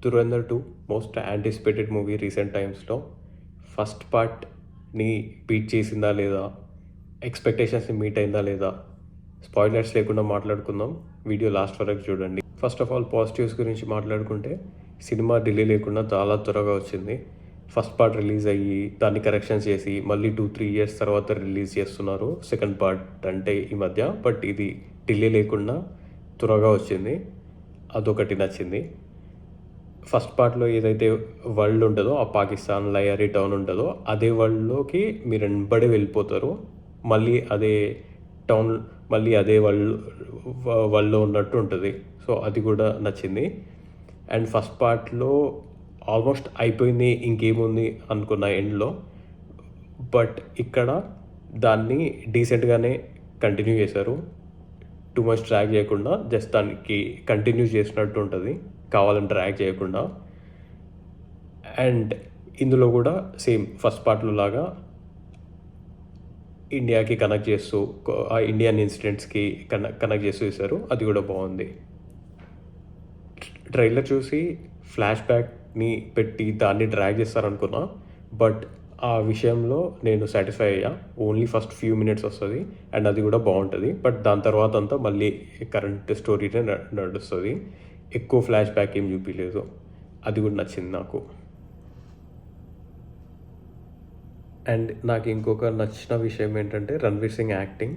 Dhurandhar 2 most anticipated movie recent టైమ్స్లో. First పార్ట్ని beat చేసిందా లేదా, ఎక్స్పెక్టేషన్స్ని మీట్ అయిందా లేదా, స్పాయిలర్స్ లేకుండా మాట్లాడుకుందాం. వీడియో లాస్ట్ వరకు చూడండి. ఫస్ట్ ఆఫ్ ఆల్ పాజిటివ్స్ గురించి మాట్లాడుకుంటే సినిమా డిలే లేకుండా చాలా త్వరగా వచ్చింది. ఫస్ట్ పార్ట్ రిలీజ్ అయ్యి దాన్ని కరెక్షన్స్ చేసి మళ్ళీ 2-3 years తర్వాత రిలీజ్ చేస్తున్నారు సెకండ్ పార్ట్ అంటే ఈ మధ్య. బట్ ఇది డిలే లేకుండా త్వరగా వచ్చింది, అదొకటి నచ్చింది. ఫస్ట్ పార్ట్లో ఏదైతే వరల్డ్ ఉంటుందో, ఆ పాకిస్తాన్ లయారీ టౌన్ ఉంటుందో, అదే వరల్డ్లోకి మీరు వెంబడి వెళ్ళిపోతారు. మళ్ళీ అదే టౌన్, మళ్ళీ అదే వరల్డ్లో ఉన్నట్టు ఉంటుంది. సో అది కూడా నచ్చింది. అండ్ ఫస్ట్ పార్ట్లో ఆల్మోస్ట్ అయిపోయింది, ఇంకేముంది అనుకున్న ఎండ్లో. బట్ ఇక్కడ దాన్ని డీసెంట్గానే కంటిన్యూ చేశారు. టూ మచ్ డ్రాగ్ చేయకుండా జస్ట్ దానికి కంటిన్యూ చేసినట్టు ఉంటుంది, కావాలని డ్రాగ్ చేయకుండా. అండ్ ఇందులో కూడా సేమ్ ఫస్ట్ పార్ట్లో లాగా ఇండియాకి కనెక్ట్ చేస్తూ, ఆ ఇండియన్ ఇన్సిడెంట్స్కి కనెక్ట్ చేస్తూ చేశారు. అది కూడా బాగుంది. ట్రైలర్ చూసి ఫ్లాష్ బ్యాక్ని పెట్టి దాన్ని డ్రాగ్ చేస్తారనుకున్నా, బట్ ఆ విషయంలో నేను సాటిస్ఫై అయ్యా. ఓన్లీ ఫస్ట్ ఫ్యూ మినిట్స్ వస్తుంది అండ్ అది కూడా బాగుంటుంది. బట్ దాని తర్వాత అంతా మళ్ళీ కరెంట్ స్టోరీనే నడుస్తుంది. ఎక్కువ ఫ్లాష్ బ్యాక్ ఏం చూపించలేదు, అది కూడా నచ్చింది నాకు. అండ్ నాకు ఇంకొక నచ్చిన విషయం ఏంటంటే రణ్వీర్ సింగ్ యాక్టింగ్.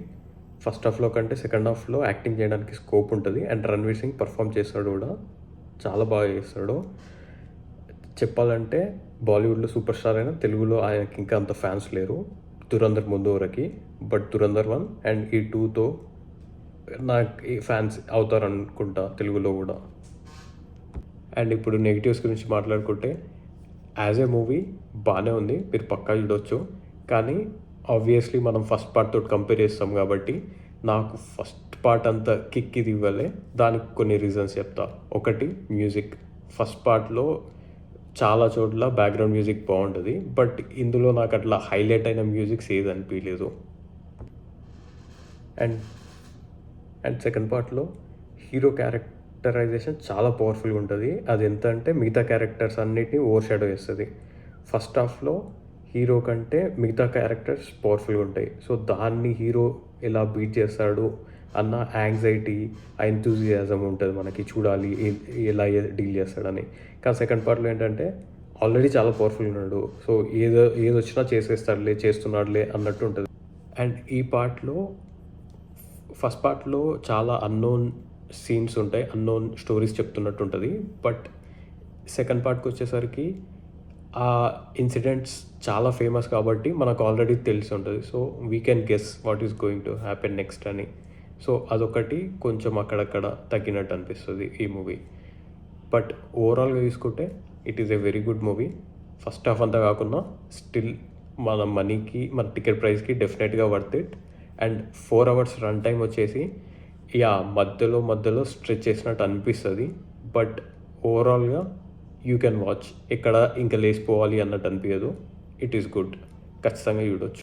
ఫస్ట్ హాఫ్లో కంటే సెకండ్ హాఫ్లో యాక్టింగ్ చేయడానికి స్కోప్ ఉంటుంది. అండ్ రణ్వీర్ సింగ్ పర్ఫామ్ చేస్తాడు కూడా, చాలా బాగా చేస్తాడు. చెప్పాలంటే బాలీవుడ్లో సూపర్ స్టార్ అయినా తెలుగులో ఆయనకి ఇంకా అంత ఫ్యాన్స్ లేరు, ధురంధర్ ముందు వరకు. బట్ ధురంధర్ 1 అండ్ ఈ 2తో నాకు ఈ ఫ్యాన్స్ అవుతారు అనుకుంటా తెలుగులో కూడా. అండ్ ఇప్పుడు నెగిటివ్స్ గురించి మాట్లాడుకుంటే, యాజ్ ఏ మూవీ బాగానే ఉంది, మీరు పక్కా చూడొచ్చు. కానీ ఆబ్వియస్లీ మనం ఫస్ట్ పార్ట్ తోటి కంపేర్ చేస్తాం కాబట్టి నాకు ఫస్ట్ పార్ట్ అంత కిక్ ఇది ఇవ్వలే. దానికి కొన్ని రీజన్స్ చెప్తా. ఒకటి, మ్యూజిక్. ఫస్ట్ పార్ట్లో చాలా చోట్ల బ్యాక్గ్రౌండ్ మ్యూజిక్ బాగుంటుంది, బట్ ఇందులో నాకు అట్లా హైలైట్ అయిన మ్యూజిక్స్ ఏది అనిపించలేదు. అండ్ సెకండ్ పార్ట్లో హీరో క్యారెక్టరైజేషన్ చాలా పవర్ఫుల్గా ఉంటుంది. అది ఎంత అంటే మిగతా క్యారెక్టర్స్ అన్నిటిని ఓవర్ షాడో చేస్తుంది. ఫస్ట్ హాఫ్లో హీరో కంటే మిగతా క్యారెక్టర్స్ పవర్ఫుల్గా ఉంటాయి. సో దాన్ని హీరో ఎలా బీట్ చేస్తాడు అన్న యాంగ్జైటీ, ఆ ఎంతూజియాజం ఉంటుంది మనకి, చూడాలి ఎలా డీల్ చేస్తాడని. కానీ సెకండ్ పార్ట్లో ఏంటంటే ఆల్రెడీ చాలా పవర్ఫుల్ ఉన్నాడు, సో ఏదొచ్చినా చేస్తున్నాడులే అన్నట్టు ఉంటుంది. అండ్ ఈ పార్ట్లో ఫస్ట్ పార్ట్లో చాలా అన్నోన్ సీన్స్ ఉంటాయి, అన్నోన్ స్టోరీస్ చెప్తున్నట్టు ఉంటుంది. బట్ సెకండ్ పార్ట్కి వచ్చేసరికి ఆ ఇన్సిడెంట్స్ చాలా ఫేమస్ కాబట్టి మనకు ఆల్రెడీ తెలిసి ఉంటుంది. So we can guess what is going to happen next అని. సో అదొకటి కొంచెం అక్కడక్కడ తగ్గినట్టు అనిపిస్తుంది ఈ మూవీ. బట్ ఓవరాల్గా తీసుకుంటే it is a very good movie. First half అంతా కాకుండా స్టిల్ మన మనీకి, మన టికెట్ ప్రైస్కి డెఫినెట్గా worth it. And 4 hours run time వచ్చేసి మధ్యలో స్ట్రెచ్ చేసినట్టు అనిపిస్తుంది. బట్ ఓవరాల్గా యూ కెన్ వాచ్, ఎక్కడ ఇంకా లేచిపోవాలి అన్నట్టు అనిపించదు. ఇట్ ఈస్ గుడ్, ఖచ్చితంగా చూడొచ్చు.